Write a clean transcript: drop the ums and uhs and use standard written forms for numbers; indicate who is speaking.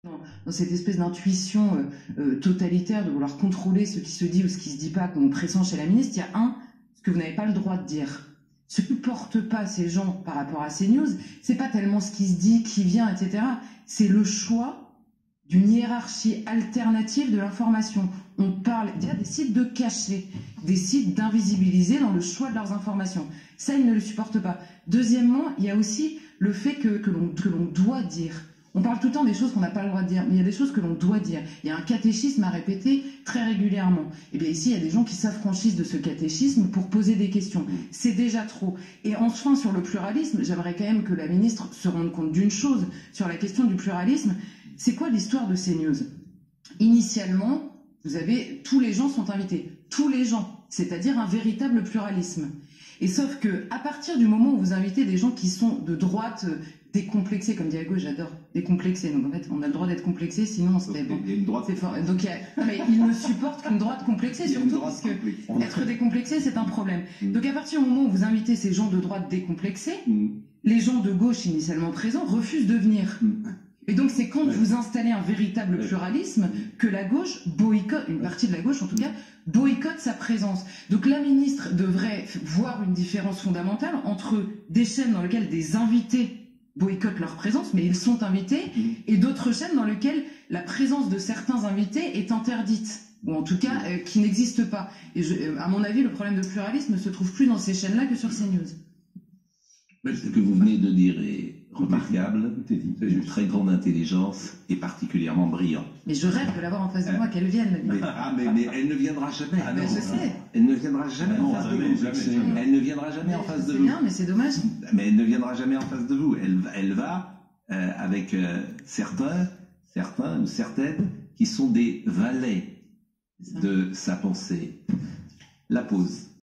Speaker 1: Dans cette espèce d'intuition totalitaire de vouloir contrôler ce qui se dit ou ce qui se dit pas, qu'on pressent chez la ministre, il y a ce que vous n'avez pas le droit de dire. Ce que portent pas ces gens par rapport à ces news, c'est pas tellement ce qui se dit, qui vient, etc. C'est le choix d'une hiérarchie alternative de l'information. On parle, il y a des sites de cachés, des sites d'invisibilisés dans le choix de leurs informations. Ça, ils ne le supportent pas. Deuxièmement, il y a aussi le fait que l'on doit dire. On parle tout le temps des choses qu'on n'a pas le droit de dire, mais il y a des choses que l'on doit dire. Il y a un catéchisme à répéter très régulièrement. Et bien ici, il y a des gens qui s'affranchissent de ce catéchisme pour poser des questions. C'est déjà trop. Et enfin, sur le pluralisme, j'aimerais quand même que la ministre se rende compte d'une chose sur la question du pluralisme. C'est quoi l'histoire de CNews? Initialement, vous avez tous les gens sont invités. Tous les gens, c'est-à-dire un véritable pluralisme. Et sauf que, à partir du moment où vous invitez des gens qui sont de droite, décomplexés, comme dit à gauche, j'adore, décomplexés. Donc en fait, on a le droit d'être complexé, sinon c'était bon.
Speaker 2: Il y a une droite.
Speaker 1: C'est fort. Donc mais ils ne supportent qu'une droite complexée, surtout parce que être décomplexé, c'est un problème. Donc à partir du moment où vous invitez ces gens de droite décomplexés, les gens de gauche initialement présents refusent de venir. Et donc c'est quand vous installez un véritable pluralisme que la gauche boycotte, une partie de la gauche en tout cas, boycotte sa présence. Donc la ministre devrait voir une différence fondamentale entre des chaînes dans lesquelles des invités boycottent leur présence, mais ils sont invités, et d'autres chaînes dans lesquelles la présence de certains invités est interdite, ou en tout cas qui n'existe pas. Et à mon avis, le problème de pluralisme ne se trouve plus dans ces chaînes-là que sur CNews.
Speaker 3: Ce que vous venez de dire est remarquable, d'une très grande intelligence et particulièrement brillant.
Speaker 1: Mais je rêve de l'avoir en face de moi, qu'elle vienne.
Speaker 3: Mais elle ne viendra jamais.
Speaker 1: Ah non, je sais.
Speaker 3: Elle ne viendra jamais en face de vous. Elle ne viendra jamais en face de vous.
Speaker 1: C'est bien, mais c'est dommage.
Speaker 3: Mais elle ne viendra jamais en face de vous. Elle va avec certains ou certaines qui sont des valets de sa pensée. La pause.